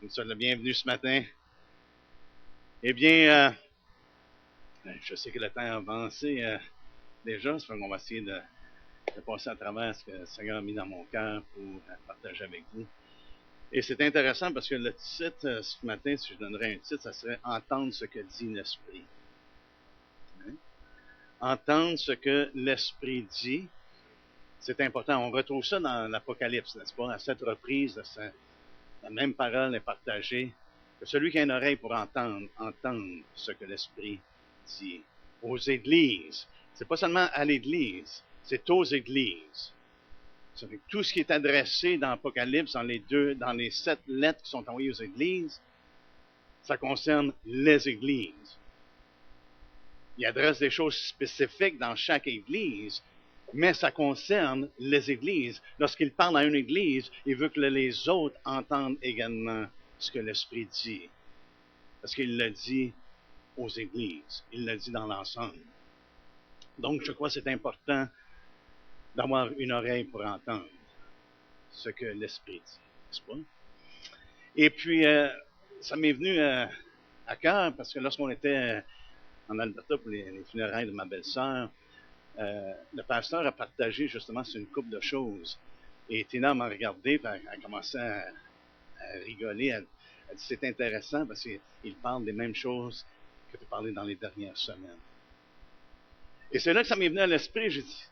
Nous sommes le bienvenu ce matin. Eh bien, je sais que le temps a avancé déjà, ça fait qu'on va essayer de passer à travers ce que le Seigneur a mis dans mon cœur pour partager avec vous. Et c'est intéressant parce que le titre ce matin, si je donnerais un titre, ça serait « Entendre ce que dit l'Esprit ». Entendre ce que l'Esprit dit, c'est important. On retrouve ça dans l'Apocalypse, n'est-ce pas? À cette reprise, la même parole est partagée. Que celui qui a une oreille pour entendre ce que l'Esprit dit aux églises. C'est pas seulement à l'Église, c'est aux églises. Tout ce qui est adressé dans l'Apocalypse, dans les 7 lettres qui sont envoyées aux églises, ça concerne les églises. Il adresse des choses spécifiques dans chaque église, mais ça concerne les églises. Lorsqu'il parle à une église, il veut que les autres entendent également ce que l'Esprit dit. Parce qu'il l'a dit aux églises. Il l'a dit dans l'ensemble. Donc, je crois que c'est important d'avoir une oreille pour entendre ce que l'Esprit dit, n'est-ce pas? Et puis, ça m'est venu à cœur parce que lorsqu'on était en Alberta pour les funérailles de ma belle-sœur, le pasteur a partagé justement sur une couple de choses. Et Tina m'a regardé, puis elle a commencé à rigoler. Elle dit c'est intéressant parce qu'il parle des mêmes choses que tu parlais dans les dernières semaines. Et c'est là que ça m'est venu à l'esprit. J'ai dit,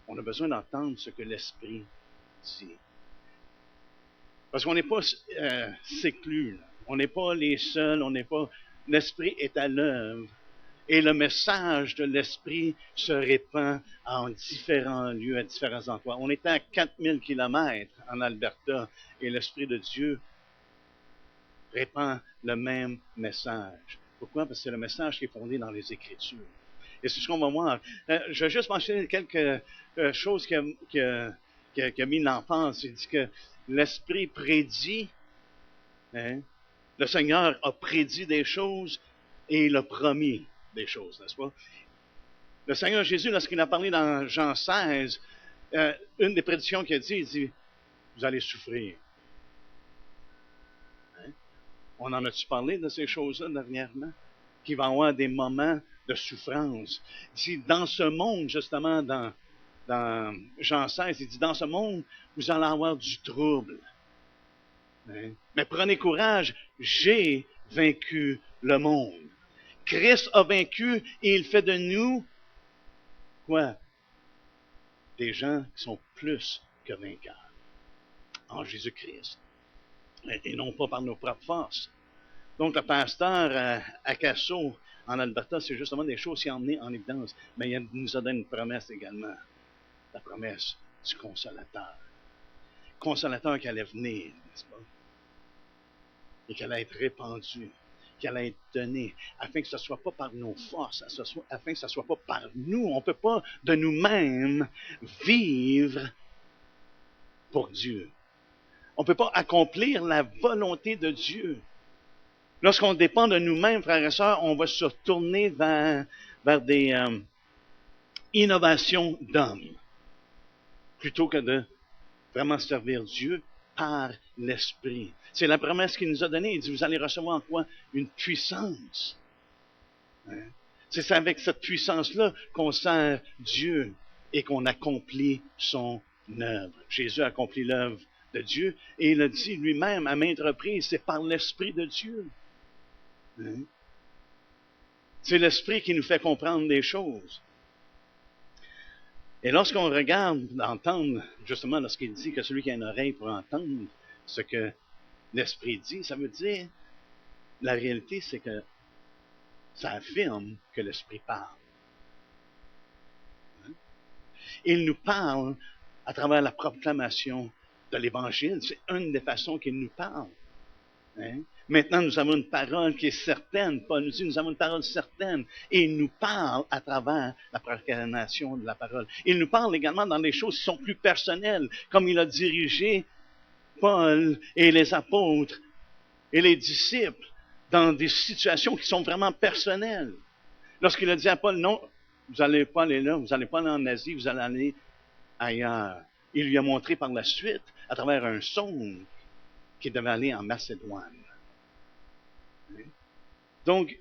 on a besoin d'entendre ce que l'Esprit dit. Parce qu'on n'est pas séclus. On n'est pas les seuls. L'Esprit est à l'œuvre. Et le message de l'Esprit se répand en différents lieux, à différents endroits. On est à 4000 kilomètres en Alberta et l'Esprit de Dieu répand le même message. Pourquoi? Parce que c'est le message qui est fondé dans les Écritures. Et c'est ce qu'on va voir. Je vais juste mentionner quelques choses qu'il a mis l'enfance. Il dit que l'Esprit prédit, le Seigneur a prédit des choses et il a promis des choses, n'est-ce pas? Le Seigneur Jésus, lorsqu'il a parlé dans Jean 16, une des prédictions qu'il a dit, il dit, vous allez souffrir. On en a-tu parlé de ces choses-là dernièrement? Qu'il va y avoir des moments de souffrance. Il dit, dans ce monde, justement, dans Jean 16, il dit, dans ce monde, vous allez avoir du trouble. Mais prenez courage, j'ai vaincu le monde. Christ a vaincu et il fait de nous, quoi? Des gens qui sont plus que vainqueurs en Jésus-Christ. Et non pas par nos propres forces. Donc, le pasteur à Casso, en Alberta, c'est justement des choses qui ont emmené en évidence. Mais il nous a donné une promesse également. La promesse du Consolateur. Consolateur qui allait venir, n'est-ce pas? Et qui allait être répandu, qui allait être donné, afin que ce ne soit pas par nos forces, afin que ce ne soit pas par nous. On ne peut pas de nous-mêmes vivre pour Dieu. On ne peut pas accomplir la volonté de Dieu. Lorsqu'on dépend de nous-mêmes, frères et sœurs, on va se tourner vers des innovations d'hommes, plutôt que de vraiment servir Dieu par l'Esprit. C'est la promesse qu'il nous a donnée. Il dit, vous allez recevoir quoi? Une puissance. C'est avec cette puissance-là qu'on sert Dieu et qu'on accomplit son œuvre. Jésus a accompli l'œuvre de Dieu et il a dit lui-même à maintes reprises, c'est par l'Esprit de Dieu. C'est l'Esprit qui nous fait comprendre des choses. Et lorsqu'on regarde, entendre, justement, lorsqu'il dit que celui qui a une oreille pour entendre ce que l'Esprit dit, ça veut dire, la réalité, c'est que ça affirme que l'Esprit parle. Il nous parle à travers la proclamation de l'Évangile. C'est une des façons qu'il nous parle. Maintenant, nous avons une parole qui est certaine. Paul nous dit, nous avons une parole certaine. Et il nous parle à travers la proclamation de la parole. Il nous parle également dans des choses qui sont plus personnelles, comme il a dirigé Paul et les apôtres et les disciples dans des situations qui sont vraiment personnelles. Lorsqu'il a dit à Paul, non, vous n'allez pas aller là, vous n'allez pas aller en Asie, vous allez aller ailleurs. Il lui a montré par la suite, à travers un songe, qu'il devait aller en Macédoine. Donc,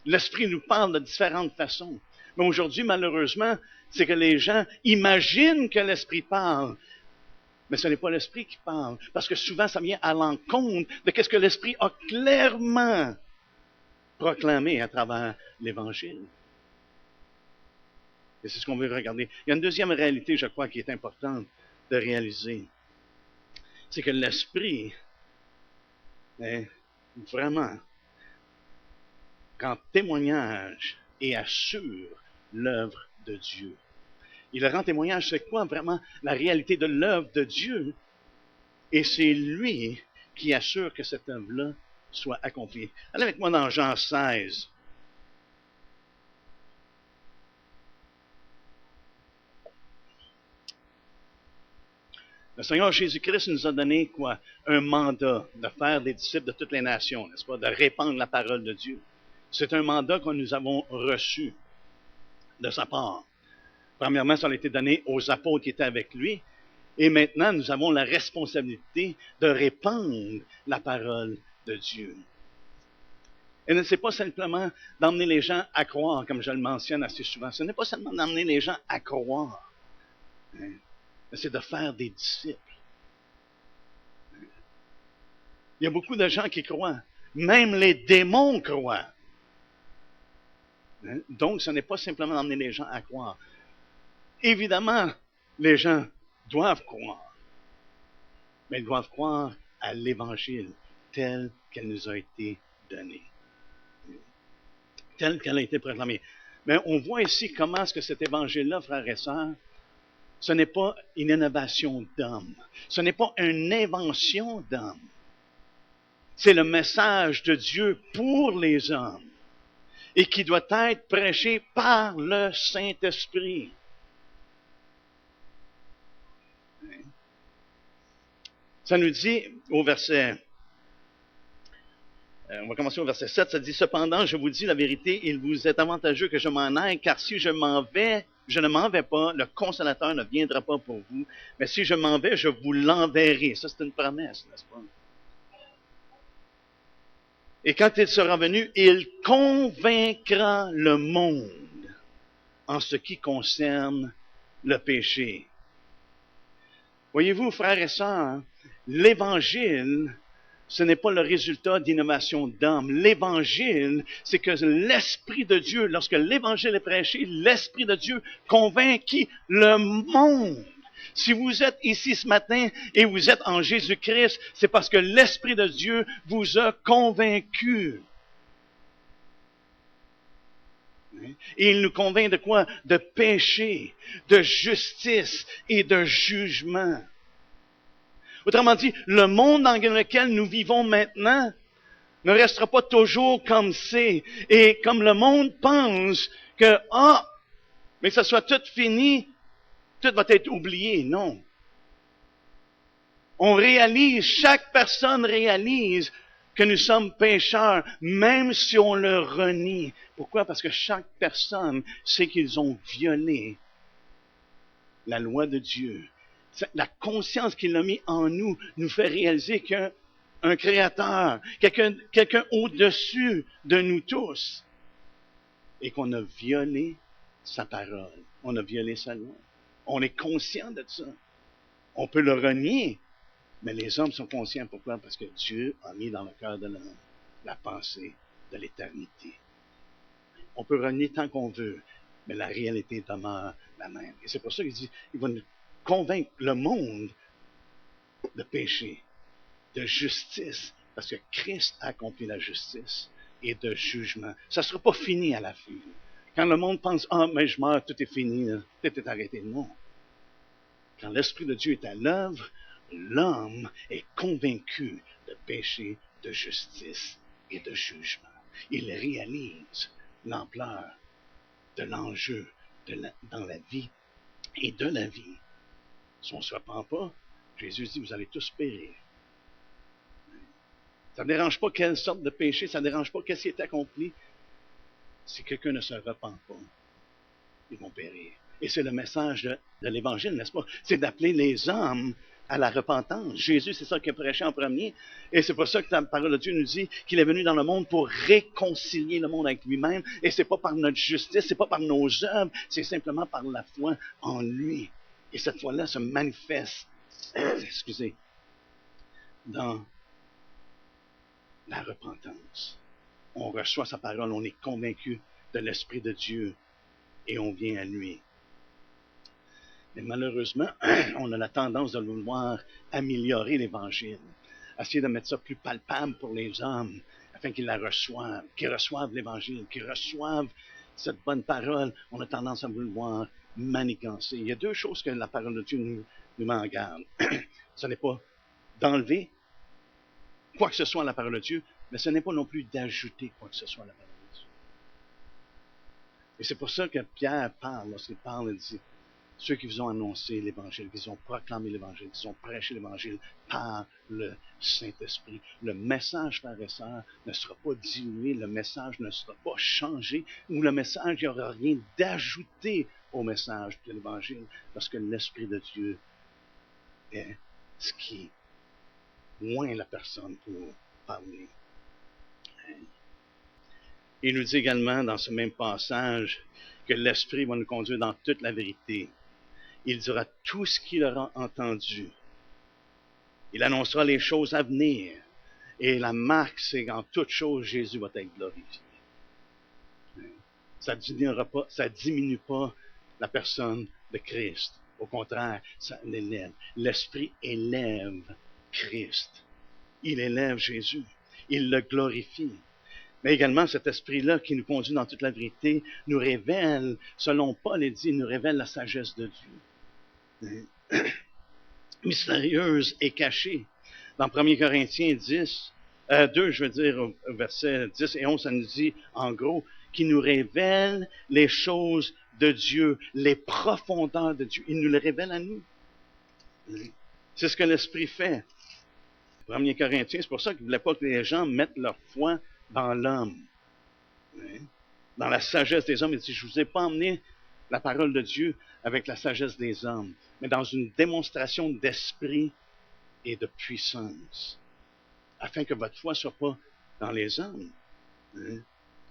l'Esprit nous parle de différentes façons. Mais aujourd'hui, malheureusement, c'est que les gens imaginent que l'Esprit parle. Mais ce n'est pas l'Esprit qui parle. Parce que souvent, ça vient à l'encontre de ce que l'Esprit a clairement proclamé à travers l'Évangile. Et c'est ce qu'on veut regarder. Il y a une deuxième réalité, je crois, qui est importante de réaliser. C'est que l'Esprit est vraiment rend témoignage et assure l'œuvre de Dieu. Il rend témoignage, c'est quoi vraiment la réalité de l'œuvre de Dieu? Et c'est lui qui assure que cette œuvre-là soit accomplie. Allez avec moi dans Jean 16. Le Seigneur Jésus-Christ nous a donné quoi? Un mandat de faire des disciples de toutes les nations, n'est-ce pas? De répandre la parole de Dieu. C'est un mandat que nous avons reçu de sa part. Premièrement, ça a été donné aux apôtres qui étaient avec lui. Et maintenant, nous avons la responsabilité de répandre la parole de Dieu. Et ce n'est pas simplement d'emmener les gens à croire, comme je le mentionne assez souvent. Ce n'est pas seulement d'emmener les gens à croire. Mais c'est de faire des disciples. Il y a beaucoup de gens qui croient. Même les démons croient. Donc, ce n'est pas simplement d'emmener les gens à croire. Évidemment, les gens doivent croire. Mais ils doivent croire à l'Évangile tel qu'elle nous a été donnée. Telle qu'elle a été proclamée. Mais on voit ici comment est-ce que cet Évangile-là, frères et sœurs, ce n'est pas une innovation d'homme. Ce n'est pas une invention d'homme. C'est le message de Dieu pour les hommes et qui doit être prêché par le Saint-Esprit. Ça nous dit au verset, on va commencer au verset 7, ça dit « Cependant, je vous dis la vérité, il vous est avantageux que je m'en aille, car si je m'en vais, je ne m'en vais pas, le Consolateur ne viendra pas pour vous, mais si je m'en vais, je vous l'enverrai. » Ça, c'est une promesse, n'est-ce pas? Et quand il sera venu, il convaincra le monde en ce qui concerne le péché. Voyez-vous, frères et sœurs, l'Évangile, ce n'est pas le résultat d'innovation d'homme. L'Évangile, c'est que l'Esprit de Dieu, lorsque l'Évangile est prêché, l'Esprit de Dieu convainc qui? Le monde. Si vous êtes ici ce matin et vous êtes en Jésus-Christ, c'est parce que l'Esprit de Dieu vous a convaincu. Et il nous convainc de quoi? De péché, de justice et de jugement. Autrement dit, le monde dans lequel nous vivons maintenant ne restera pas toujours comme c'est. Et comme le monde pense que, mais que ça soit tout fini, tout va être oublié. Non. On réalise, chaque personne réalise que nous sommes pécheurs, même si on le renie. Pourquoi? Parce que chaque personne sait qu'ils ont violé la loi de Dieu. La conscience qu'il a mis en nous nous fait réaliser qu'un créateur, quelqu'un au-dessus de nous tous, et qu'on a violé sa parole. On a violé sa loi. On est conscient de ça. On peut le renier, mais les hommes sont conscients. Pourquoi? Parce que Dieu a mis dans le cœur de l'homme la pensée de l'éternité. On peut renier tant qu'on veut, mais la réalité demeure la même. Et c'est pour ça qu'il dit, il va nous convaincre le monde de péché, de justice, parce que Christ a accompli la justice, et de jugement. Ça ne sera pas fini à la fin. Quand le monde pense, mais je meurs, tout est fini, là, tout est arrêté. Non. Quand l'Esprit de Dieu est à l'œuvre, l'homme est convaincu de péché, de justice et de jugement. Il réalise l'ampleur de l'enjeu dans la vie et de la vie. Si on ne se repent pas, Jésus dit, vous allez tous périr. Ça ne dérange pas quelle sorte de péché, ça ne dérange pas qu'est-ce qui est accompli. Si quelqu'un ne se repent pas, ils vont périr. Et c'est le message de l'Évangile, n'est-ce pas? C'est d'appeler les hommes à la repentance. Jésus, c'est ça qu'il a prêché en premier. Et c'est pour ça que la parole de Dieu nous dit qu'il est venu dans le monde pour réconcilier le monde avec lui-même. Et c'est pas par notre justice, c'est pas par nos œuvres, c'est simplement par la foi en lui. Et cette foi-là se manifeste, excusez, dans la repentance. On reçoit sa parole, on est convaincu de l'Esprit de Dieu et on vient à lui. Mais malheureusement, on a la tendance de vouloir améliorer l'Évangile, essayer de mettre ça plus palpable pour les hommes, afin qu'ils la reçoivent, qu'ils reçoivent l'Évangile, qu'ils reçoivent cette bonne parole. On a tendance à vouloir manigancer. Il y a deux choses que la parole de Dieu nous met en garde. Ce n'est pas d'enlever quoi que ce soit à la parole de Dieu, mais ce n'est pas non plus d'ajouter quoi que ce soit à la parole de Dieu. Et c'est pour ça que Pierre parle, lorsqu'il parle, il dit, ceux qui vous ont annoncé l'Évangile, qui ont proclamé l'Évangile, qui ont prêché l'Évangile par le Saint-Esprit. Le message, frères et sœurs, ne sera pas dilué, le message ne sera pas changé, ou le message, il n'y aura rien d'ajouté au message de l'Évangile, parce que l'Esprit de Dieu est ce qui oint la personne pour parler. Il nous dit également dans ce même passage que l'Esprit va nous conduire dans toute la vérité. Il dira tout ce qu'il aura entendu. Il annoncera les choses à venir. Et la marque, c'est qu'en toute chose, Jésus va être glorifié. Ça ne diminue pas la personne de Christ. Au contraire, ça l'élève. L'Esprit élève Christ. Il élève Jésus. Il le glorifie. Mais également, cet esprit-là qui nous conduit dans toute la vérité nous révèle, selon Paul, il dit, nous révèle la sagesse de Dieu. Mystérieuse et cachée. Dans 1 Corinthiens 2, versets 10 et 11, ça nous dit, en gros, qui nous révèle les choses de Dieu, les profondeurs de Dieu. Il nous les révèle à nous. C'est ce que l'Esprit fait. 1 Corinthiens, c'est pour ça qu'il ne voulait pas que les gens mettent leur foi dans l'homme, dans la sagesse des hommes. Il dit, je ne vous ai pas emmené la parole de Dieu avec la sagesse des hommes, mais dans une démonstration d'esprit et de puissance, afin que votre foi ne soit pas dans les hommes.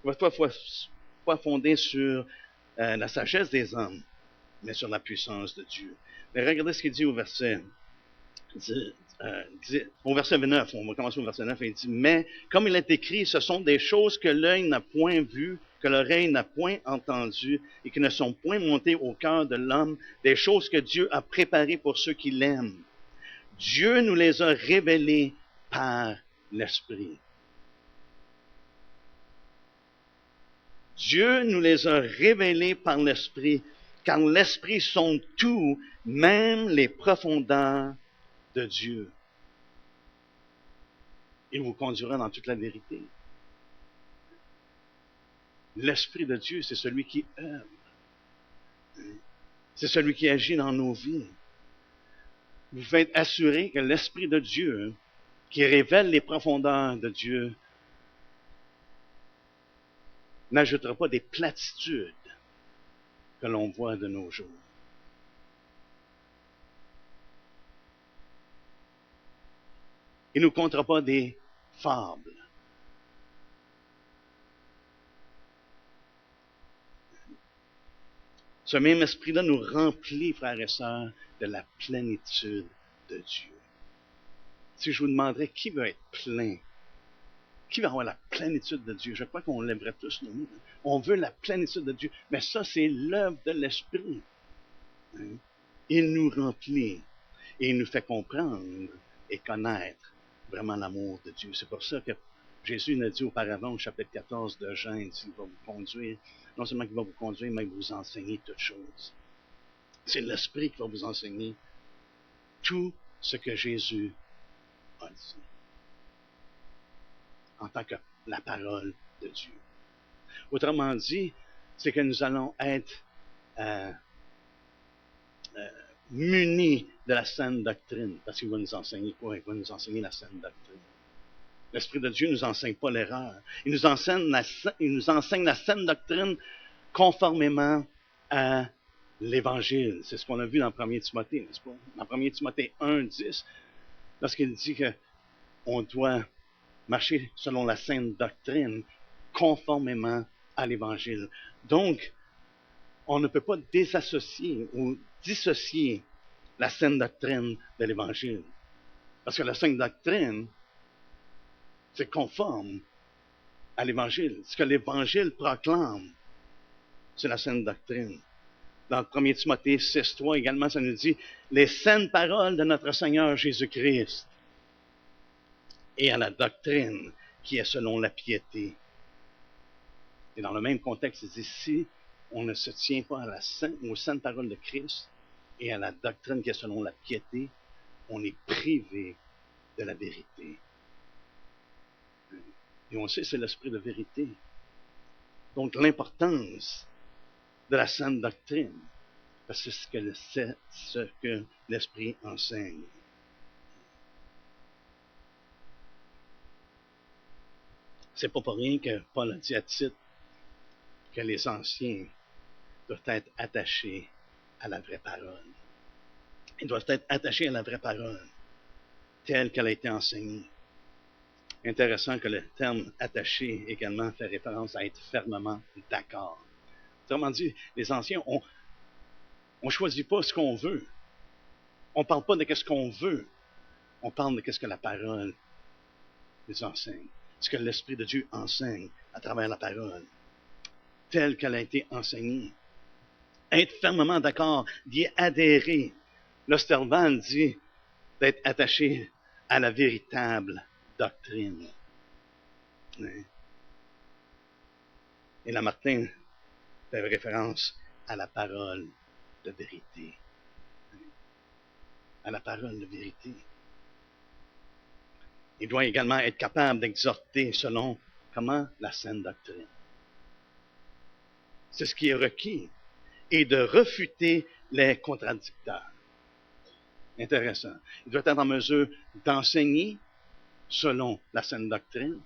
Votre foi soit pas fondée sur la sagesse des hommes, mais sur la puissance de Dieu. Mais regardez ce qu'il dit au verset au verset 9, on va commencer au verset 9, il dit, mais comme il est écrit, ce sont des choses que l'œil n'a point vues, que l'oreille n'a point entendues, et qui ne sont point montées au cœur de l'homme, des choses que Dieu a préparées pour ceux qui l'aiment. Dieu nous les a révélées par l'Esprit. Dieu nous les a révélées par l'Esprit, car l'Esprit sonde tout, même les profondeurs de Dieu. Il vous conduira dans toute la vérité. L'Esprit de Dieu, c'est celui qui œuvre. C'est celui qui agit dans nos vies. Vous pouvez être assuré que l'Esprit de Dieu, qui révèle les profondeurs de Dieu, n'ajoutera pas des platitudes que l'on voit de nos jours. Il ne nous contera pas des fables. Ce même esprit-là nous remplit, frères et sœurs, de la plénitude de Dieu. Si je vous demanderais qui veut être plein, qui va avoir la plénitude de Dieu, je crois qu'on l'aimerait tous, nous. On veut la plénitude de Dieu, mais ça, c'est l'œuvre de l'Esprit. Il nous remplit et il nous fait comprendre et connaître vraiment l'amour de Dieu. C'est pour ça que Jésus nous a dit auparavant, au chapitre 14 de Jean, il dit, il va vous conduire, non seulement qu'il va vous conduire, mais il va vous enseigner toutes choses. C'est l'Esprit qui va vous enseigner tout ce que Jésus a dit, en tant que la parole de Dieu. Autrement dit, c'est que nous allons être munis de la saine doctrine, parce qu'il va nous enseigner quoi? Il va nous enseigner la saine doctrine. L'Esprit de Dieu ne nous enseigne pas l'erreur. Il nous enseigne la saine doctrine conformément à l'Évangile. C'est ce qu'on a vu dans 1 Timothée, n'est-ce pas? Dans 1 Timothée 1:10, lorsqu'il dit qu'on doit marcher selon la sainte doctrine, conformément à l'Évangile. Donc, on ne peut pas désassocier ou dissocier la sainte doctrine de l'Évangile. Parce que la sainte doctrine, c'est conforme à l'Évangile. Ce que l'Évangile proclame, c'est la sainte doctrine. Dans 1 Timothée 6:3 également, ça nous dit les saintes paroles de notre Seigneur Jésus-Christ et à la doctrine qui est selon la piété. Et dans le même contexte, il dit si on ne se tient pas aux saintes paroles de Christ et à la doctrine qui est selon la piété, on est privé de la vérité. Et on sait, c'est l'esprit de vérité. Donc, l'importance de la sainte doctrine, parce que c'est ce que l'esprit enseigne. C'est pas pour rien que Paul a dit à Tite que les anciens doivent être attachés à la vraie parole. Ils doivent être attachés à la vraie parole, telle qu'elle a été enseignée. Intéressant que le terme attaché également fait référence à être fermement d'accord. Autrement dit, les anciens, on choisit pas ce qu'on veut. On parle pas de ce qu'on veut. On parle de ce que la parole nous enseigne. Ce que l'Esprit de Dieu enseigne à travers la parole, telle qu'elle a été enseignée. Être fermement d'accord, d'y adhérer. L'Ostervan dit d'être attaché à la véritable doctrine. Et Lamartine fait référence à la parole de vérité. À la parole de vérité. Il doit également être capable d'exhorter selon comment la sainte doctrine. C'est ce qui est requis. Et de refuter les contradicteurs. Intéressant. Il doit être en mesure d'enseigner selon la sainte doctrine,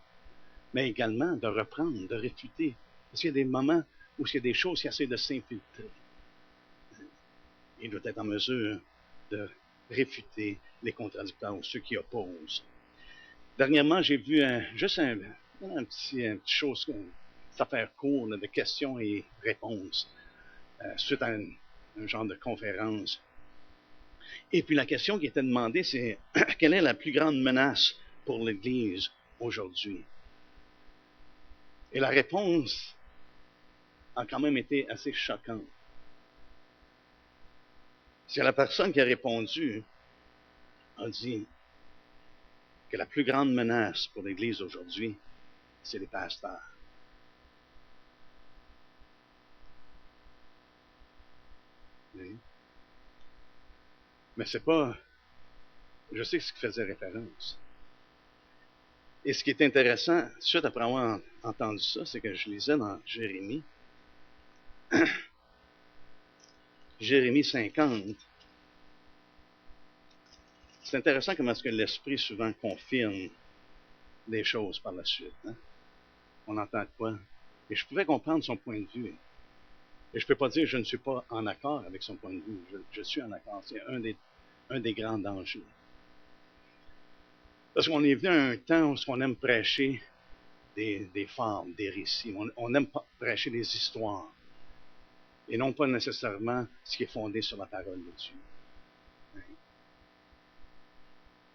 mais également de reprendre, de réfuter. Parce qu'il y a des moments où il y a des choses qui essaient de s'infiltrer. Il doit être en mesure de réfuter les contradicteurs ou ceux qui opposent. Dernièrement, j'ai vu juste une petite chose, ça fait court de questions et réponses suite à un genre de conférence. Et puis la question qui était demandée, c'est quelle est la plus grande menace pour l'Église aujourd'hui? Et la réponse a quand même été assez choquante. C'est la personne qui a répondu a dit que la plus grande menace pour l'Église aujourd'hui, c'est les pasteurs. Oui. Mais c'est pas... Je sais ce qui faisait référence. Et ce qui est intéressant, suite après avoir entendu ça, c'est que je lisais dans Jérémie, Jérémie 50. C'est intéressant comment est-ce que l'Esprit souvent confirme des choses par la suite. Hein? On entend quoi? Et je pouvais comprendre son point de vue. Et je ne peux pas dire que je ne suis pas en accord avec son point de vue. Je suis en accord. C'est un des grands dangers. Parce qu'on est venu à un temps où on aime prêcher des fables, des récits. On aime prêcher des histoires. Et non pas nécessairement ce qui est fondé sur la parole de Dieu.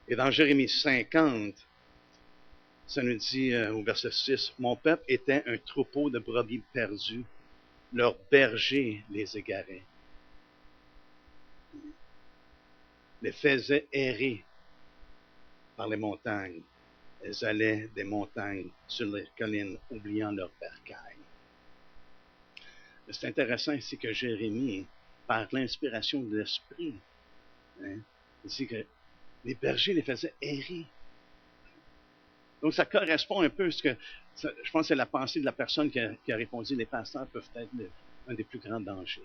Et dans Jérémie 50, ça nous dit au verset 6, « Mon peuple était un troupeau de brebis perdus. Leurs bergers les égaraient. Les faisaient errer par les montagnes. Elles allaient des montagnes sur les collines, oubliant leur bercail. » C'est intéressant ici que Jérémie, par l'inspiration de l'Esprit, dit que les bergers les faisaient errer. Donc ça correspond un peu à ce que, je pense que c'est la pensée de la personne qui a répondu, les pasteurs peuvent être un des plus grands dangers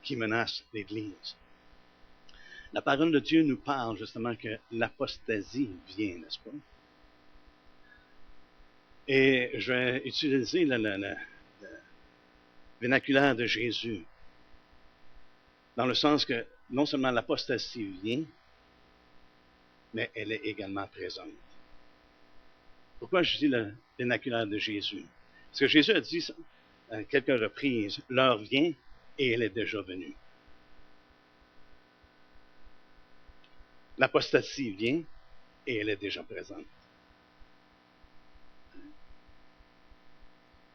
qui menacent l'Église. La parole de Dieu nous parle justement que l'apostasie vient, n'est-ce pas? Et je vais utiliser vernaculaire de Jésus, dans le sens que non seulement l'apostasie vient, mais elle est également présente. Pourquoi je dis le vernaculaire de Jésus? Parce que Jésus a dit à quelques reprises, l'heure vient et elle est déjà venue. L'apostasie vient et elle est déjà présente.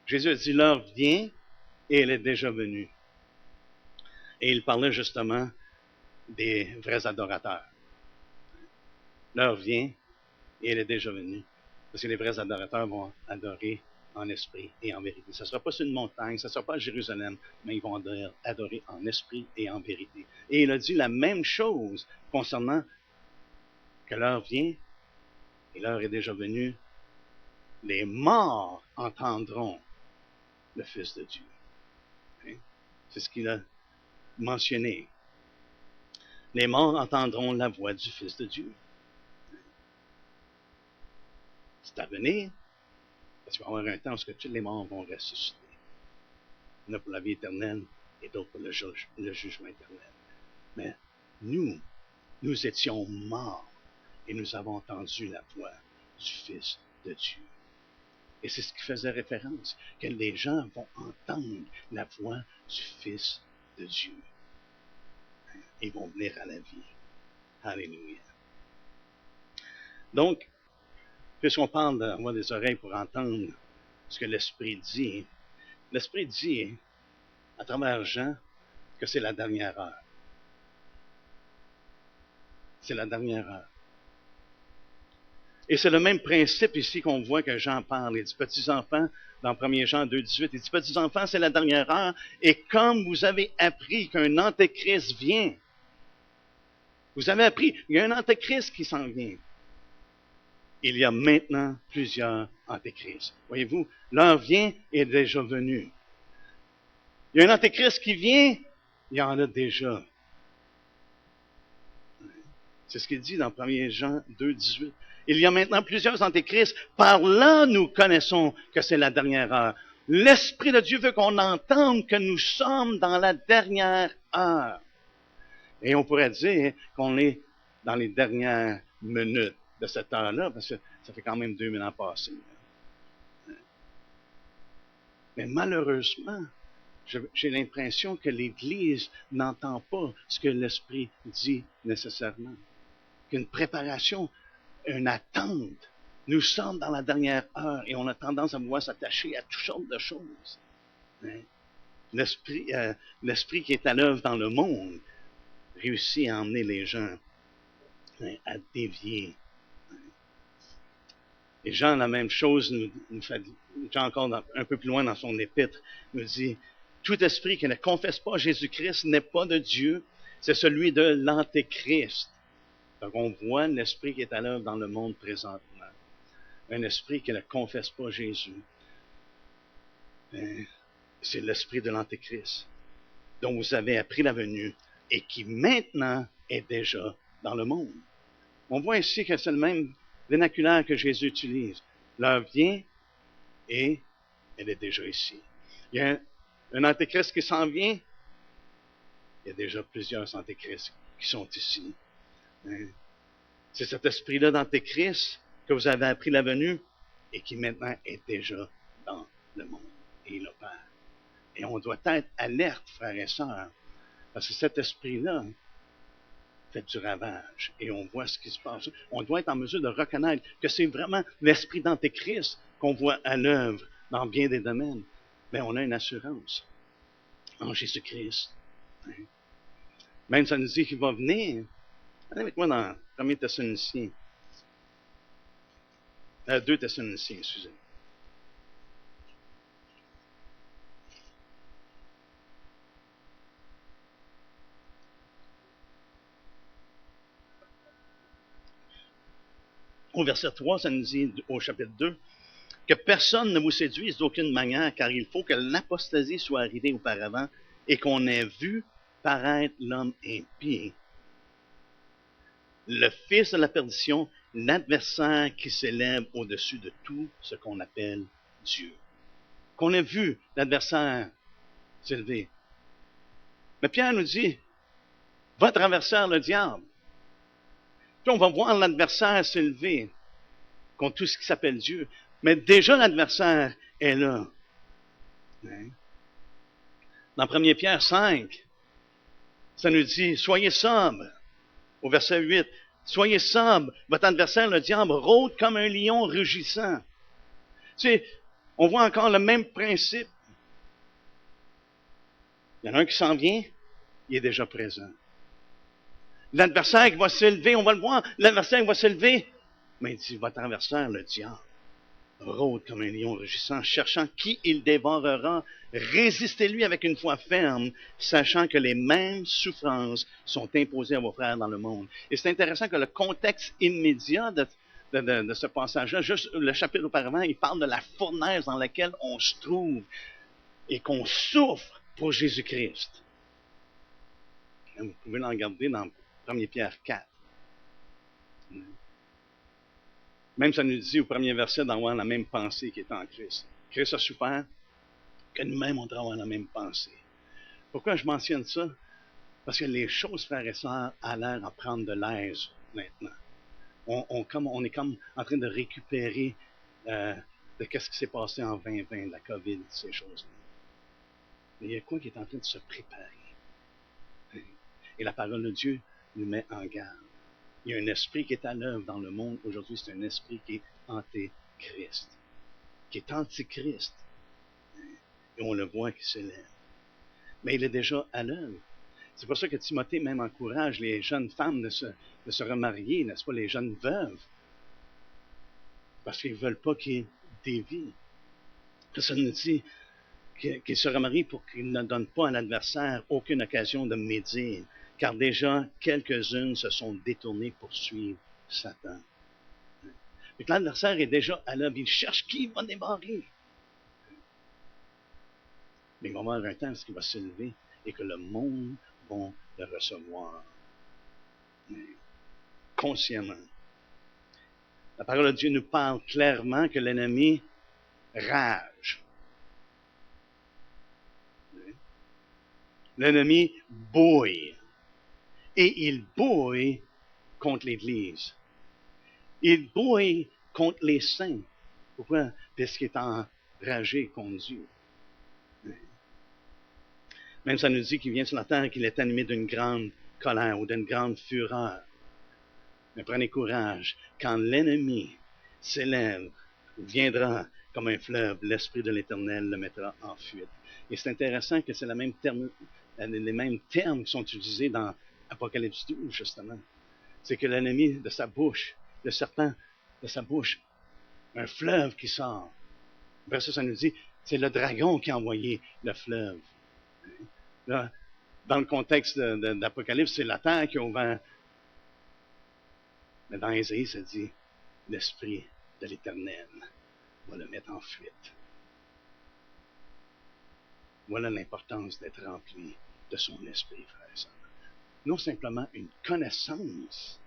Jésus a dit, l'heure vient et elle est déjà venue. Et il parlait justement des vrais adorateurs. L'heure vient et elle est déjà venue. Parce que les vrais adorateurs vont adorer en esprit et en vérité. Ce ne sera pas sur une montagne, ce ne sera pas à Jérusalem, mais ils vont adorer en esprit et en vérité. Et il a dit la même chose concernant que l'heure vient et l'heure est déjà venue. Les morts entendront le Fils de Dieu. C'est ce qu'il a mentionné. Les morts entendront la voix du Fils de Dieu. C'est à venir, parce qu'il va y avoir un temps où tous les morts vont ressusciter. Il y en a pour la vie éternelle et d'autres pour le jugement éternel. Mais nous étions morts et nous avons entendu la voix du Fils de Dieu. Et c'est ce qui faisait référence, que les gens vont entendre la voix du Fils de Dieu. Ils vont venir à la vie. Alléluia. Donc, puisqu'on parle d'avoir des oreilles pour entendre ce que l'Esprit dit à travers Jean que c'est la dernière heure. C'est la dernière heure. Et c'est le même principe ici qu'on voit que Jean parle. Il dit, petits enfants, dans 1 Jean 2,18, il dit, petits enfants, c'est la dernière heure, et comme vous avez appris qu'un antéchrist vient, vous avez appris, il y a un antéchrist qui s'en vient. Il y a maintenant plusieurs antéchrists. Voyez-vous, l'heure vient et est déjà venue. Il y a un antéchrist qui vient, il y en a déjà. C'est ce qu'il dit dans 1 Jean 2,18. Il y a maintenant plusieurs antéchrists. Par là, nous connaissons que c'est la dernière heure. L'Esprit de Dieu veut qu'on entende que nous sommes dans la dernière heure. Et on pourrait dire qu'on est dans les dernières minutes de cette heure-là, parce que ça fait quand même 2000 ans passés. Mais malheureusement, j'ai l'impression que l'Église n'entend pas ce que l'Esprit dit nécessairement. Qu'une préparation, une attente. Nous sommes dans la dernière heure et on a tendance à vouloir s'attacher à toutes sortes de choses. L'esprit qui est à l'œuvre dans le monde réussit à emmener les gens à dévier. Et Jean, la même chose, nous fait, Jean encore un peu plus loin dans son épître, nous dit, tout esprit qui ne confesse pas Jésus-Christ n'est pas de Dieu, c'est celui de l'Antéchrist. Donc on voit l'esprit qui est à l'œuvre dans le monde présentement. Un esprit qui ne confesse pas Jésus. C'est l'esprit de l'Antéchrist, dont vous avez appris la venue et qui maintenant est déjà dans le monde. On voit ici que c'est le même vernaculaire que Jésus utilise. L'heure vient et elle est déjà ici. Il y a un antéchrist qui s'en vient. Il y a déjà plusieurs antéchrists qui sont ici. C'est cet esprit-là d'antéchrist que vous avez appris la venue et qui maintenant est déjà dans le monde. Et il opère. Et on doit être alerte, frères et sœurs, parce que cet esprit-là fait du ravage. Et on voit ce qui se passe. On doit être en mesure de reconnaître que c'est vraiment l'esprit d'antéchrist qu'on voit à l'œuvre dans bien des domaines. Mais on a une assurance en Jésus-Christ. Même ça nous dit qu'il va venir. Allez avec moi dans 1 Thessaloniciens. 2 Thessaloniciens, excusez. Au verset 3, ça nous dit au chapitre 2, que personne ne vous séduise d'aucune manière, car il faut que l'apostasie soit arrivée auparavant et qu'on ait vu paraître l'homme impie, le fils de la perdition, l'adversaire qui s'élève au-dessus de tout ce qu'on appelle Dieu. Qu'on ait vu l'adversaire s'élever. Mais Pierre nous dit, votre adversaire, le diable. Puis on va voir l'adversaire s'élever contre tout ce qui s'appelle Dieu. Mais déjà, l'adversaire est là. Hein? Dans 1 Pierre 5, ça nous dit, soyez sobres. Au verset 8, soyez sobres. Votre adversaire, le diable, rôde comme un lion rugissant. Tu sais, on voit encore le même principe. Il y en a un qui s'en vient, il est déjà présent. L'adversaire qui va s'élever, on va le voir, l'adversaire qui va s'élever, mais il dit, votre adversaire, le diable, rôde comme un lion rugissant, cherchant qui il dévorera. Résistez-lui avec une foi ferme, sachant que les mêmes souffrances sont imposées à vos frères dans le monde. Et c'est intéressant que le contexte immédiat de ce passage-là, juste le chapitre auparavant, il parle de la fournaise dans laquelle on se trouve et qu'on souffre pour Jésus-Christ. Vous pouvez l'en regarder dans 1 Pierre 4. Même ça nous dit au premier verset d'avoir la même pensée qui est en Christ. Christ a souffert, que nous-mêmes on doit avoir la même pensée. Pourquoi je mentionne ça? Parce que les choses, frères et sœurs, a l'air à prendre de l'aise maintenant. On est comme en train de récupérer de qu'est-ce qui s'est passé en 2020, la COVID, ces choses-là. Mais il y a quoi qui est en train de se préparer? Et la parole de Dieu nous met en garde. Il y a un esprit qui est à l'œuvre dans le monde. Aujourd'hui, c'est un esprit qui est antéchrist, qui est antichrist. Et on le voit qui s'élève. Mais il est déjà à l'œuvre. C'est pour ça que Timothée même encourage les jeunes femmes de se remarier, n'est-ce pas, les jeunes veuves. Parce qu'ils ne veulent pas qu'ils dévient. Ça nous dit qu'ils se remarient pour qu'ils ne donnent pas à l'adversaire aucune occasion de médire. Car déjà, quelques-unes se sont détournées pour suivre Satan. Donc l'adversaire est déjà à l'œuvre. Il cherche qui va débarrer. Mais il va y avoir un temps où il va s'élever et que le monde va le recevoir. Consciemment. La parole de Dieu nous parle clairement que l'ennemi rage. L'ennemi bouille. Et il bouille contre l'Église. Il bouille contre les saints. Pourquoi? Parce qu'il est enragé contre Dieu. Même ça nous dit qu'il vient sur la terre et qu'il est animé d'une grande colère ou d'une grande fureur. Mais prenez courage. Quand l'ennemi s'élève, viendra comme un fleuve, l'Esprit de l'Éternel le mettra en fuite. Et c'est intéressant que c'est les mêmes termes qui sont utilisés dans Apocalypse 12, justement. C'est que l'ennemi de sa bouche, le serpent de sa bouche, un fleuve qui sort. Après ça nous dit, c'est le dragon qui a envoyé le fleuve. Là, dans le contexte d'Apocalypse, c'est la terre qui a ouvert. Mais dans Ésaïe, ça dit, l'Esprit de l'Éternel va le mettre en fuite. Voilà l'importance d'être rempli de son esprit, frères et sœurs. Non simplement une connaissance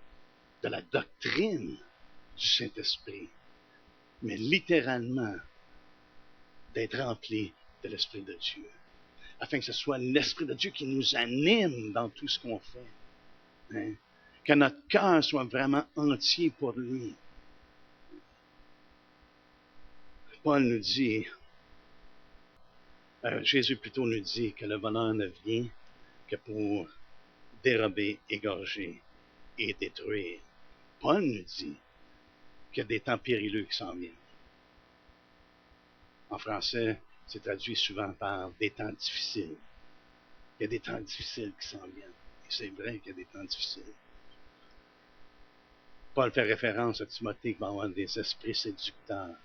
de la doctrine du Saint-Esprit, mais littéralement d'être rempli de l'Esprit de Dieu, afin que ce soit l'Esprit de Dieu qui nous anime dans tout ce qu'on fait. Hein? Que notre cœur soit vraiment entier pour lui. Paul nous dit, Jésus plutôt nous dit que le voleur ne vient que pour dérober, égorger et détruire. Paul nous dit qu'il y a des temps périlleux qui s'en viennent. En français, c'est traduit souvent par des temps difficiles. Il y a des temps difficiles qui s'en viennent. Et c'est vrai qu'il y a des temps difficiles. Paul fait référence à Timothée qui va avoir des esprits séducteurs.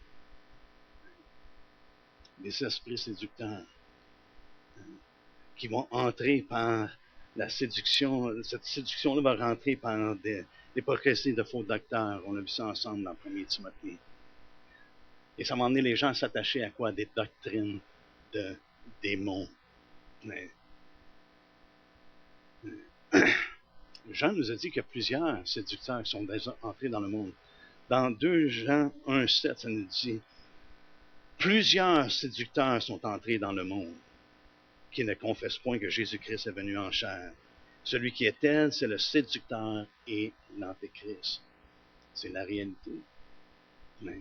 Des esprits séducteurs qui vont entrer par la séduction. Cette séduction-là va rentrer par des prophéties de faux docteurs. On a vu ça ensemble dans 1 Timothée. Et ça va emmener les gens à s'attacher à quoi? Des doctrines de démons. Mais Jean nous a dit qu'il y a plusieurs séducteurs qui sont déjà entrés dans le monde. Dans 2 Jean 1,7, ça nous dit plusieurs séducteurs sont entrés dans le monde qui ne confesse point que Jésus-Christ est venu en chair. Celui qui est tel, c'est le séducteur et l'antéchrist. C'est la réalité. Mais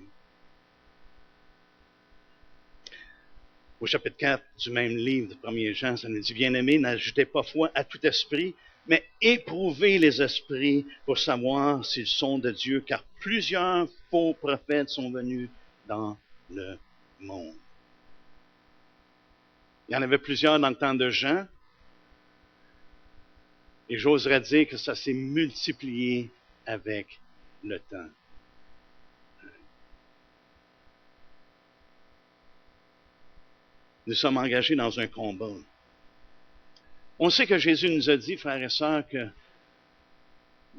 au chapitre 4 du même livre de 1er Jean, ça nous dit, bien-aimés, n'ajoutez pas foi à tout esprit, mais éprouvez les esprits pour savoir s'ils sont de Dieu, car plusieurs faux prophètes sont venus dans le monde. Il y en avait plusieurs dans le temps de Jean, et j'oserais dire que ça s'est multiplié avec le temps. Nous sommes engagés dans un combat. On sait que Jésus nous a dit, frères et sœurs, que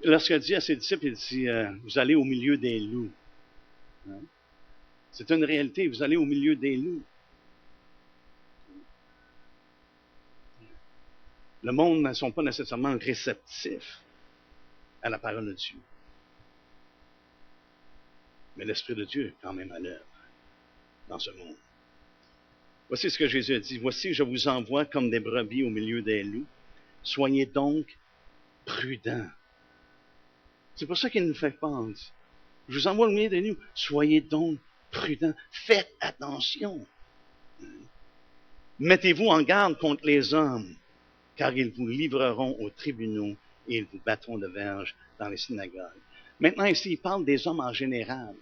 lorsqu'il a dit à ses disciples, il dit, vous allez au milieu des loups. Hein? C'est une réalité, vous allez au milieu des loups. Le monde ne sont pas nécessairement réceptifs à la parole de Dieu. Mais l'Esprit de Dieu est quand même à l'œuvre dans ce monde. Voici ce que Jésus a dit. Voici, je vous envoie comme des brebis au milieu des loups. Soyez donc prudents. C'est pour ça qu'il nous fait peur. Je vous envoie au milieu des loups. Soyez donc prudents. Faites attention. Mettez-vous en garde contre les hommes, car ils vous livreront aux tribunaux et ils vous battront de verge dans les synagogues. Maintenant, ici, il parle des hommes en général.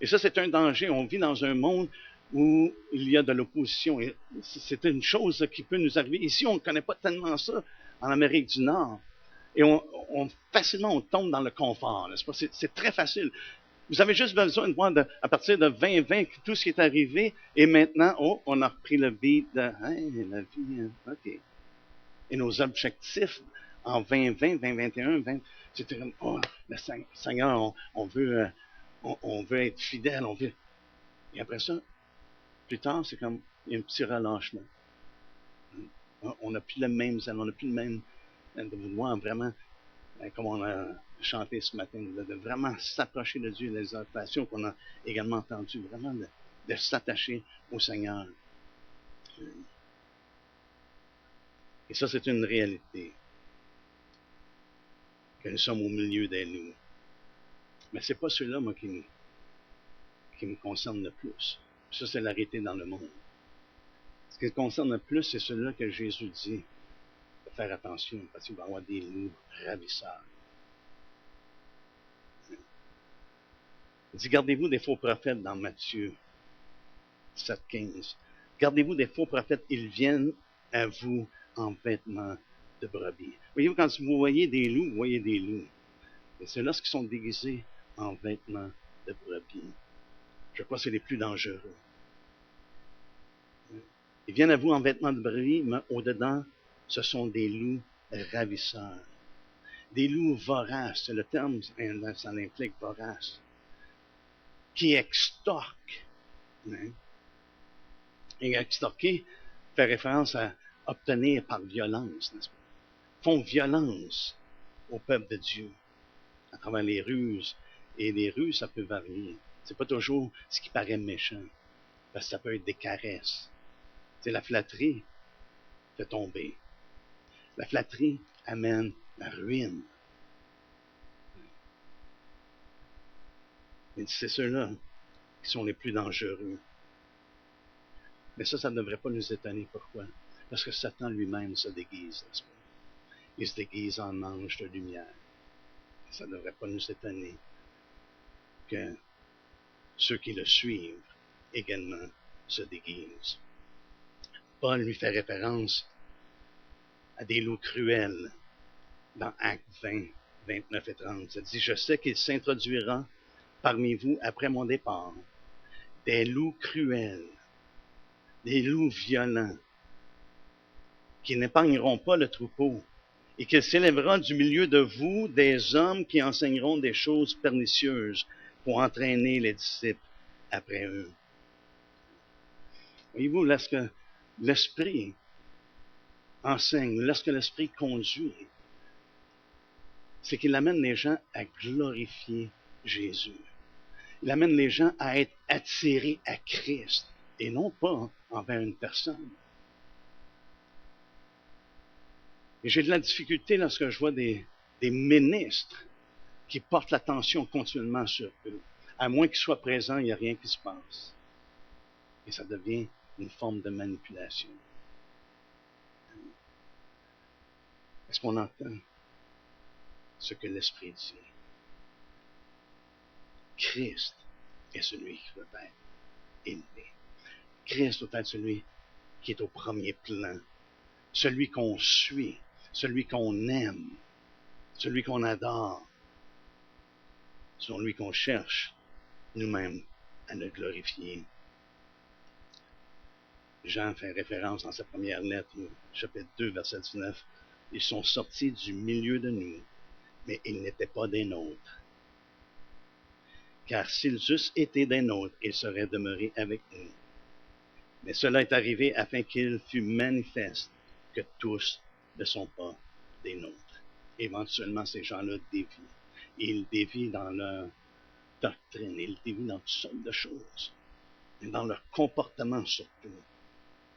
Et ça, c'est un danger. On vit dans un monde où il y a de l'opposition. Et c'est une chose qui peut nous arriver. Ici, on ne connaît pas tellement ça en Amérique du Nord. Et facilement, on tombe dans le confort, n'est-ce pas? C'est très facile. Vous avez juste besoin de voir à partir de 2020 tout ce qui est arrivé. Et maintenant, on a repris le beat de la vie, OK. Et nos objectifs en 2020, 2021, c'était comme, le Seigneur, on veut être fidèle, on veut. Et après ça, plus tard, c'est comme il y a un petit relâchement. On n'a plus le même zèle, on n'a plus le même de vouloir vraiment, comme on a chanté ce matin, de vraiment s'approcher de Dieu, les exhortations qu'on a également entendues, vraiment de s'attacher au Seigneur. Et ça, c'est une réalité. Que nous sommes au milieu des loups. Mais c'est pas ceux-là, moi, qui me concerne le plus. Ça, c'est la réalité dans le monde. Ce qui me concerne le plus, c'est ceux-là que Jésus dit de faire attention, parce qu'il va y avoir des loups ravisseurs. Il dit, gardez-vous des faux prophètes dans Matthieu 7,15. Gardez-vous des faux prophètes, ils viennent à vous en vêtements de brebis. Voyez-vous, quand vous voyez des loups, vous voyez des loups. Et ceux-là qui sont déguisés en vêtements de brebis. Je crois que c'est les plus dangereux. Ils viennent à vous en vêtements de brebis, mais au-dedans, ce sont des loups ravisseurs. Des loups voraces, le terme, ça implique vorace, qui extorquent. Hein? Et extorquer fait référence à obtenir par violence, n'est-ce pas? Font violence au peuple de Dieu à travers les ruses. Et les ruses, ça peut varier. C'est pas toujours ce qui paraît méchant, parce que ça peut être des caresses. C'est la flatterie fait tomber. La flatterie amène la ruine. Et c'est ceux-là qui sont les plus dangereux. Mais ça ne devrait pas nous étonner. Pourquoi? Parce que Satan lui-même se déguise, n'est-ce pas? Il se déguise en ange de lumière. Ça ne devrait pas nous étonner que ceux qui le suivent également se déguisent. Paul lui fait référence à des loups cruels dans Actes 20, 29 et 30. Il dit, je sais qu'il s'introduira parmi vous après mon départ des loups cruels, des loups violents, qui n'épargneront pas le troupeau, et qu'il s'élèvera du milieu de vous des hommes qui enseigneront des choses pernicieuses pour entraîner les disciples après eux. Voyez-vous, lorsque l'Esprit enseigne, lorsque l'Esprit conduit, c'est qu'il amène les gens à glorifier Jésus. Il amène les gens à être attirés à Christ, et non pas envers une personne. Et j'ai de la difficulté lorsque je vois des ministres qui portent l'attention continuellement sur eux. À moins qu'ils soient présents, il n'y a rien qui se passe. Et ça devient une forme de manipulation. Est-ce qu'on entend ce que l'Esprit dit? Christ est celui qui doit être élevé. Christ doit être celui qui est au premier plan, celui qu'on suit, celui qu'on aime, celui qu'on adore, celui qu'on cherche nous-mêmes à le glorifier. Jean fait référence dans sa première lettre, chapitre 2, verset 19. Ils sont sortis du milieu de nous, mais ils n'étaient pas des nôtres. Car s'ils eussent été des nôtres, ils seraient demeurés avec nous. Mais cela est arrivé afin qu'il fût manifeste que tous ne sont pas des nôtres. Éventuellement, ces gens-là dévient. Ils dévient dans leur doctrine, ils dévient dans toutes sortes de choses. Et dans leur comportement surtout,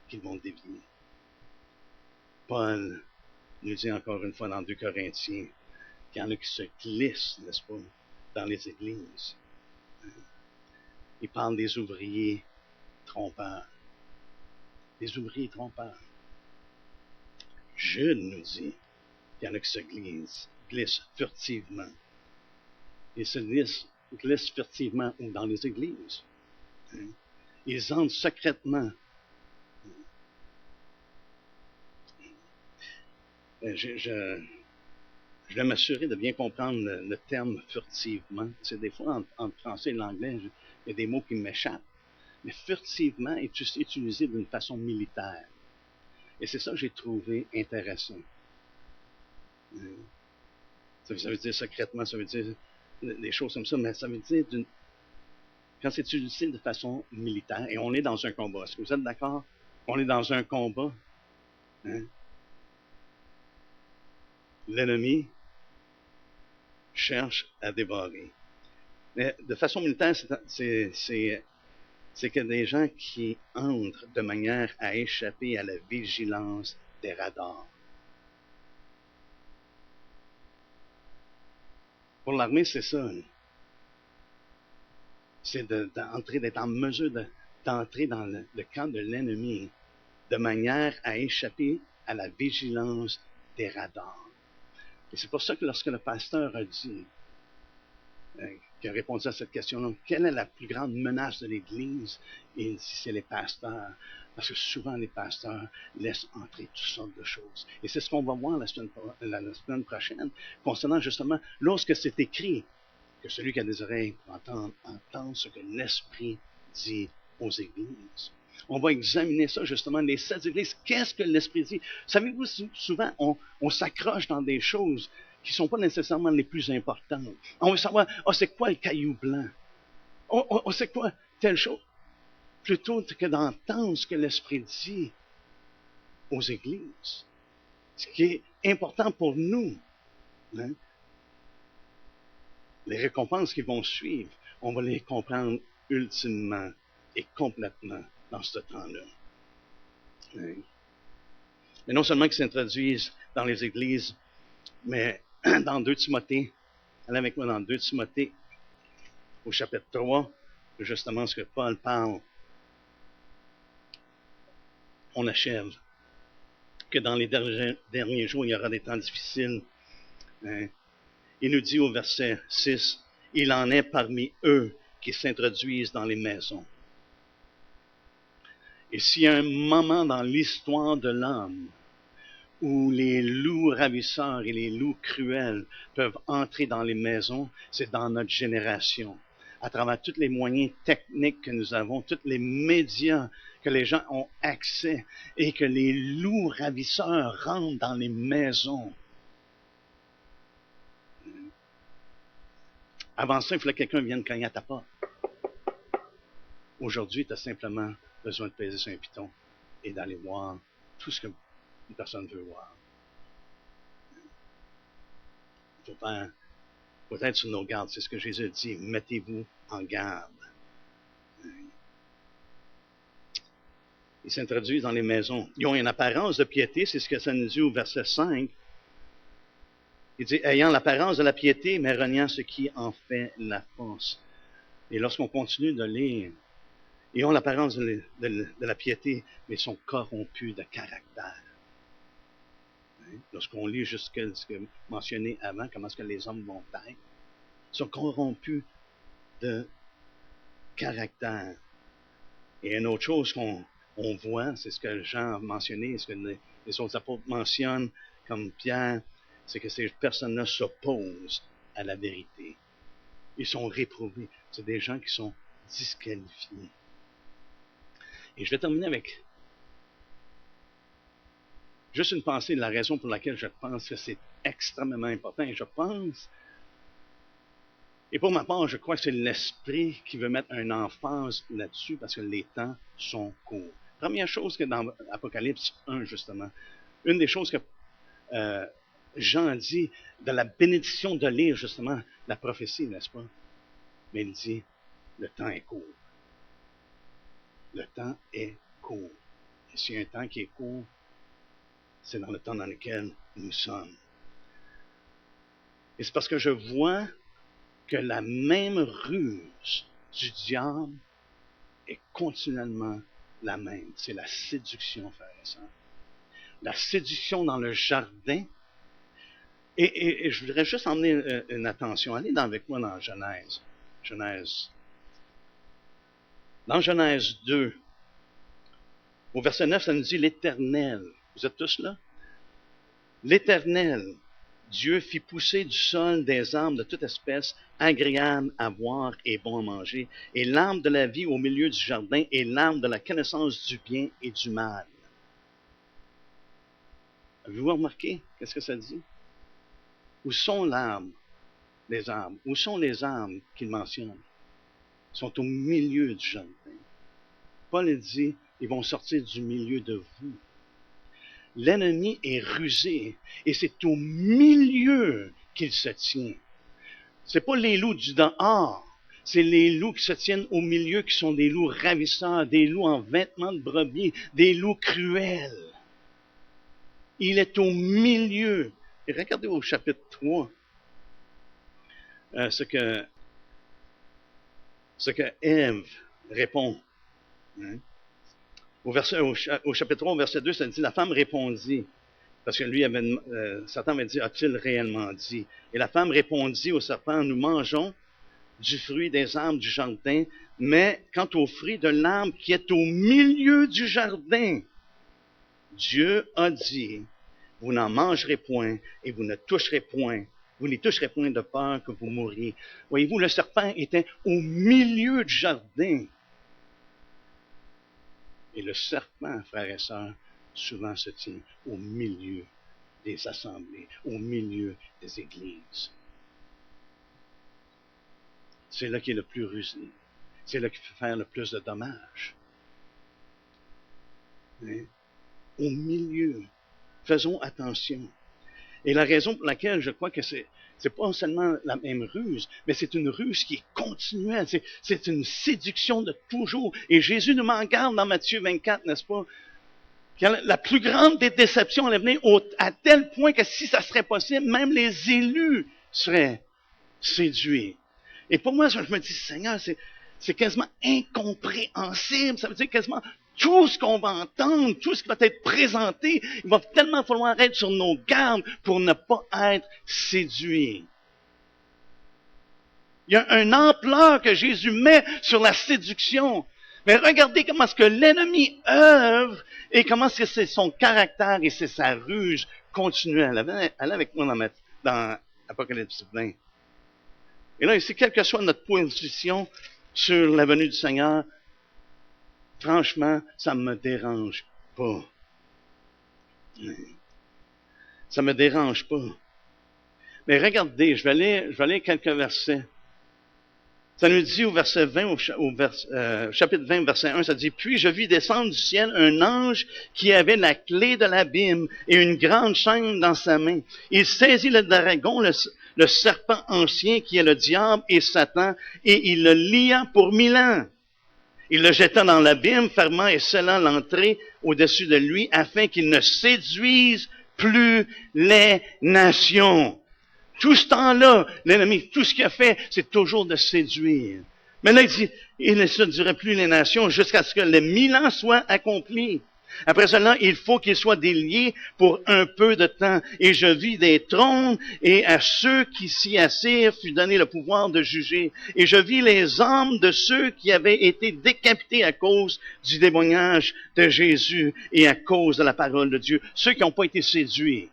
qu'ils vont dévier. Paul nous dit encore une fois dans 2 Corinthiens qu'il y en a qui se glissent, n'est-ce pas, dans les églises. Il parle des ouvriers trompeurs. Des ouvriers trompeurs. Jude nous dit qu'il y en a qui se glissent furtivement. Ils se glissent furtivement dans les églises. Ils entrent secrètement. Je vais m'assurer de bien comprendre le terme furtivement. C'est des fois, entre français et l'anglais, il y a des mots qui m'échappent. Mais furtivement est utilisé d'une façon militaire. Et c'est ça que j'ai trouvé intéressant. Ça veut dire secrètement, ça veut dire des choses comme ça, mais ça veut dire quand c'est utilisé de façon militaire, et on est dans un combat. Est-ce que vous êtes d'accord? On est dans un combat. L'ennemi cherche à dévorer. Mais de façon militaire, c'est que des gens qui entrent de manière à échapper à la vigilance des radars. Pour l'armée, c'est ça. C'est d'être en mesure d'entrer dans le camp de l'ennemi de manière à échapper à la vigilance des radars. Et c'est pour ça que lorsque le pasteur a dit, qui a répondu à cette question-là, quelle est la plus grande menace de l'Église? Il dit, c'est les pasteurs. Parce que souvent, les pasteurs laissent entrer toutes sortes de choses. Et c'est ce qu'on va voir la semaine prochaine, concernant justement, lorsque c'est écrit que celui qui a des oreilles pour entendre ce que l'Esprit dit aux églises. On va examiner ça, justement, les 7 églises. Qu'est-ce que l'Esprit dit? Savez-vous, souvent, on s'accroche dans des choses qui ne sont pas nécessairement les plus importantes. On veut savoir, c'est quoi le caillou blanc? C'est quoi telle chose? Plutôt que d'entendre ce que l'Esprit dit aux églises. Ce qui est important pour nous, hein? Les récompenses qui vont suivre, on va les comprendre ultimement et complètement dans ce temps-là. Oui. Mais non seulement qu'ils s'introduisent dans les églises, mais dans 2 Timothée, allez avec moi dans 2 Timothée, au chapitre 3, justement ce que Paul parle. On achève que dans les derniers jours, il y aura des temps difficiles. Hein? Il nous dit au verset 6, « Il en est parmi eux qui s'introduisent dans les maisons. » Et s'il y a un moment dans l'histoire de l'homme où les loups ravisseurs et les loups cruels peuvent entrer dans les maisons, c'est dans notre génération. À travers tous les moyens techniques que nous avons, tous les médias que les gens ont accès et que les loups ravisseurs rentrent dans les maisons. Avant ça, il fallait que quelqu'un vienne cogner à ta porte. Aujourd'hui, tu as simplement besoin de peser sur un piton et d'aller voir tout ce que une personne veut voir. Il faut être sur nos gardes. C'est ce que Jésus dit. Mettez-vous en garde. Ils s'introduisent dans les maisons. Ils ont une apparence de piété, c'est ce que ça nous dit au verset 5. Il dit, ayant l'apparence de la piété, mais reniant ce qui en fait la force. Et lorsqu'on continue de lire, ils ont l'apparence de la piété, mais sont corrompus de caractère. Lorsqu'on lit juste ce que mentionné avant, comment est-ce que les hommes vont être, ils sont corrompus de caractère. Et une autre chose qu'on voit, c'est ce que Jean a mentionné, ce que les autres apôtres mentionnent, comme Pierre, c'est que ces personnes-là s'opposent à la vérité. Ils sont réprouvés. C'est des gens qui sont disqualifiés. Et je vais terminer avec juste une pensée de la raison pour laquelle je pense que c'est extrêmement important. Et je pense, et pour ma part, je crois que c'est l'Esprit qui veut mettre une emphase là-dessus parce que les temps sont courts. Première chose que dans Apocalypse 1, justement, une des choses que Jean dit de la bénédiction de lire, justement, la prophétie, n'est-ce pas? Mais il dit, le temps est court. Le temps est court. Et s'il y a un temps qui est court, c'est dans le temps dans lequel nous sommes. Et c'est parce que je vois que la même ruse du diable est continuellement la même. C'est la séduction, frères et sœurs. La séduction dans le jardin. Et je voudrais juste emmener une attention. Allez avec moi dans Genèse. Dans Genèse 2, au verset 9, ça nous dit l'Éternel. Vous êtes tous là? L'Éternel, Dieu fit pousser du sol des arbres de toute espèce, agréables à voir et bons à manger, et l'arbre de la vie au milieu du jardin, et l'arbre de la connaissance du bien et du mal. Avez-vous remarqué? Qu'est-ce que ça dit? Où sont les arbres? Où sont les arbres qu'il mentionne? Ils sont au milieu du jardin. Paul dit, ils vont sortir du milieu de vous. L'ennemi est rusé et c'est au milieu qu'il se tient. C'est pas les loups du dehors, c'est les loups qui se tiennent au milieu, qui sont des loups ravisseurs, des loups en vêtements de brebis, des loups cruels. Il est au milieu. Et regardez au chapitre 3 ce que Ève répond. Hein? Au chapitre 3, au verset 2, ça dit, la femme répondit, parce que lui, Satan avait dit, a-t-il réellement dit? Et la femme répondit au serpent, nous mangeons du fruit des arbres du jardin, mais quant au fruit de l'arbre qui est au milieu du jardin, Dieu a dit, vous n'en mangerez point et vous n'y toucherez point de peur que vous mouriez. Voyez-vous, le serpent était au milieu du jardin. Et le serpent, frères et sœurs, souvent se tient au milieu des assemblées, au milieu des églises. C'est là qu'il est le plus rusé. C'est là qu'il peut faire le plus de dommages. Hein? Au milieu. Faisons attention. Et la raison pour laquelle je crois que c'est pas seulement la même ruse, mais c'est une ruse qui est continuelle. C'est une séduction de toujours. Et Jésus nous en garde dans Matthieu 24, n'est-ce pas? La plus grande des déceptions allait venir à tel point que si ça serait possible, même les élus seraient séduits. Et pour moi, je me dis, Seigneur, c'est quasiment incompréhensible. Ça veut dire quasiment tout ce qu'on va entendre, tout ce qui va être présenté, il va tellement falloir être sur nos gardes pour ne pas être séduit. Il y a une ampleur que Jésus met sur la séduction. Mais regardez comment est-ce que l'ennemi œuvre et comment est-ce que c'est son caractère et c'est sa ruse continuelle. Allez avec moi dans Apocalypse 20. Et là, ici, quelle que soit notre position sur la venue du Seigneur, franchement, ça ne me dérange pas. Ça ne me dérange pas. Mais regardez, je vais lire quelques versets. Ça nous dit au verset 20, chapitre 20, verset 1, ça dit, « Puis je vis descendre du ciel un ange qui avait la clé de l'abîme et une grande chaîne dans sa main. Il saisit le dragon, le serpent ancien qui est le diable et Satan, et il le lia pour 1000 ans. Il le jeta dans l'abîme, fermant et scellant l'entrée au-dessus de lui, afin qu'il ne séduise plus les nations. Tout ce temps-là, l'ennemi, tout ce qu'il a fait, c'est toujours de séduire. Mais là, il dit, il ne séduirait plus les nations jusqu'à ce que les 1000 ans soient accomplis. Après cela, il faut qu'ils soient déliés pour un peu de temps. Et je vis des trônes, et à ceux qui s'y assirent fut donné le pouvoir de juger. Et je vis les âmes de ceux qui avaient été décapités à cause du témoignage de Jésus et à cause de la parole de Dieu. Ceux qui n'ont pas été séduits.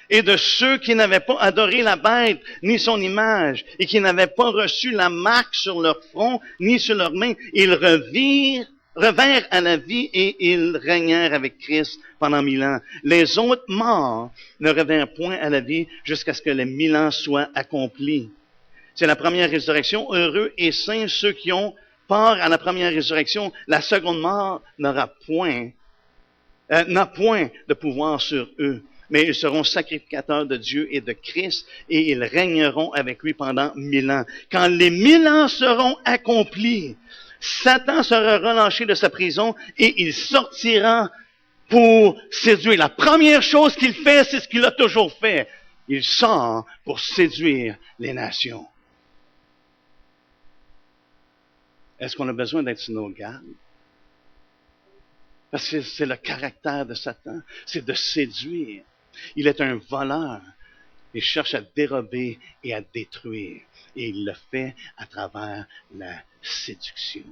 Et de ceux qui n'avaient pas adoré la bête, ni son image, et qui n'avaient pas reçu la marque sur leur front, ni sur leurs mains, ils revinrent à la vie et ils régnèrent avec Christ pendant 1000 ans. Les autres morts ne revinrent point à la vie jusqu'à ce que les 1000 ans soient accomplis. C'est la première résurrection. Heureux et saints ceux qui ont part à la première résurrection. La seconde mort n'a point de pouvoir sur eux. Mais ils seront sacrificateurs de Dieu et de Christ, et ils régneront avec lui pendant 1000 ans. Quand les 1000 ans seront accomplis, Satan sera relâché de sa prison et il sortira pour séduire. La première chose qu'il fait, c'est ce qu'il a toujours fait. Il sort pour séduire les nations. Est-ce qu'on a besoin d'être sur nos gardes? Parce que c'est le caractère de Satan, c'est de séduire. Il est un voleur. Il cherche à dérober et à détruire. Et il le fait à travers la séduction.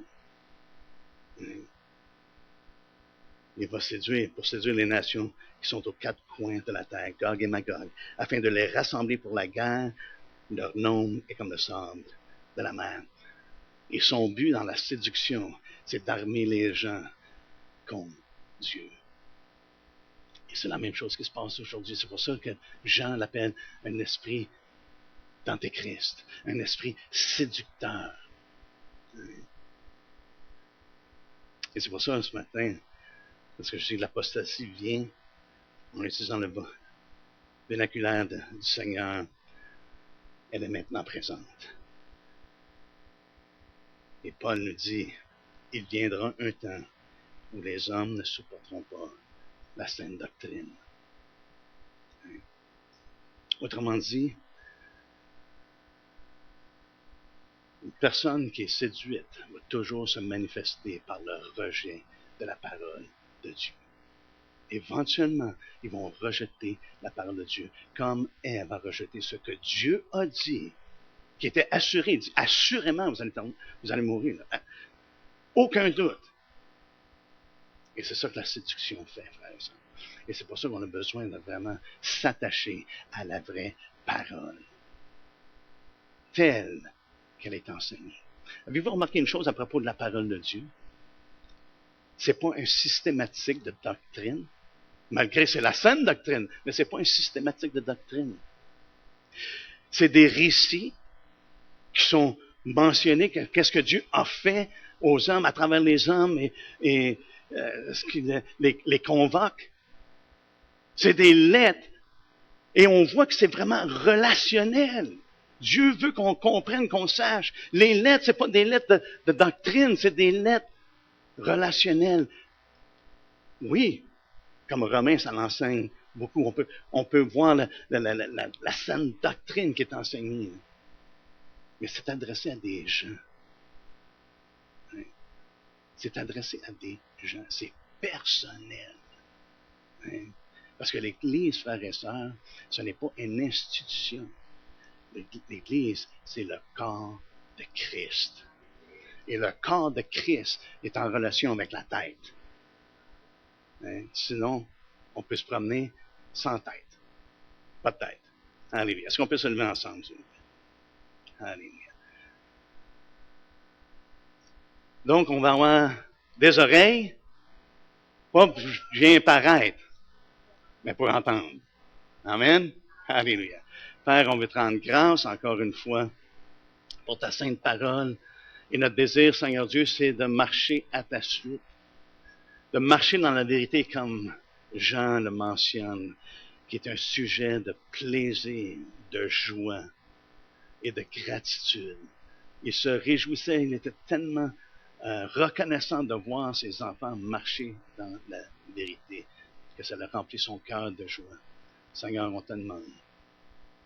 Il va séduire pour séduire les nations qui sont aux quatre coins de la terre, Gog et Magog, afin de les rassembler pour la guerre. Leur nombre est comme le sable de la mer. Et son but dans la séduction, c'est d'armer les gens contre Dieu. Et c'est la même chose qui se passe aujourd'hui. C'est pour ça que Jean l'appelle un esprit d'antéchrist, un esprit séducteur. Et c'est pour ça, ce matin, parce que je dis que l'apostasie vient, en utilisant le vernaculaire du Seigneur, elle est maintenant présente. Et Paul nous dit, il viendra un temps où les hommes ne supporteront pas la saine doctrine. Autrement dit, une personne qui est séduite va toujours se manifester par le rejet de la parole de Dieu. Éventuellement, ils vont rejeter la parole de Dieu, comme Ève a rejeté ce que Dieu a dit, qui était assuré. Il dit, assurément, vous allez mourir. Là. Aucun doute. Et c'est ça que la séduction fait, frères et sœurs. Et c'est pour ça qu'on a besoin de vraiment s'attacher à la vraie parole, telle qu'elle est enseignée. Avez-vous remarqué une chose à propos de la parole de Dieu? C'est pas un systématique de doctrine, malgré que c'est la saine doctrine, mais c'est pas un systématique de doctrine. C'est des récits qui sont mentionnés, qu'est-ce que Dieu a fait aux hommes, à travers les hommes, et ce qui les convoque. C'est des lettres. Et on voit que c'est vraiment relationnel. Dieu veut qu'on comprenne, qu'on sache. Les lettres, c'est pas des lettres de doctrine, c'est des lettres relationnelles. Oui, comme Romain, ça l'enseigne beaucoup. On peut voir la saine doctrine qui est enseignée. Mais c'est adressé à des gens. C'est adressé à des gens. C'est personnel. Parce que l'Église, frères et sœurs, ce n'est pas une institution. L'Église, c'est le corps de Christ. Et le corps de Christ est en relation avec la tête. Sinon, on peut se promener sans tête. Pas de tête. Alléluia. Est-ce qu'on peut se lever ensemble? Alléluia. Donc, on va avoir des oreilles, pas je viens paraître, mais pour entendre. Amen. Alléluia. Père, on veut te rendre grâce encore une fois pour ta sainte parole. Et notre désir, Seigneur Dieu, c'est de marcher à ta suite, de marcher dans la vérité comme Jean le mentionne, qui est un sujet de plaisir, de joie. et de gratitude. Il se réjouissait, il était tellement reconnaissant de voir ses enfants marcher dans la vérité, que ça a rempli son cœur de joie. Seigneur, on te demande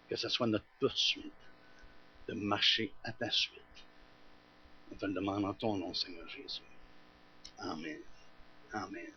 que ce soit notre poursuite de marcher à ta suite. On te le demande en ton nom, Seigneur Jésus. Amen. Amen.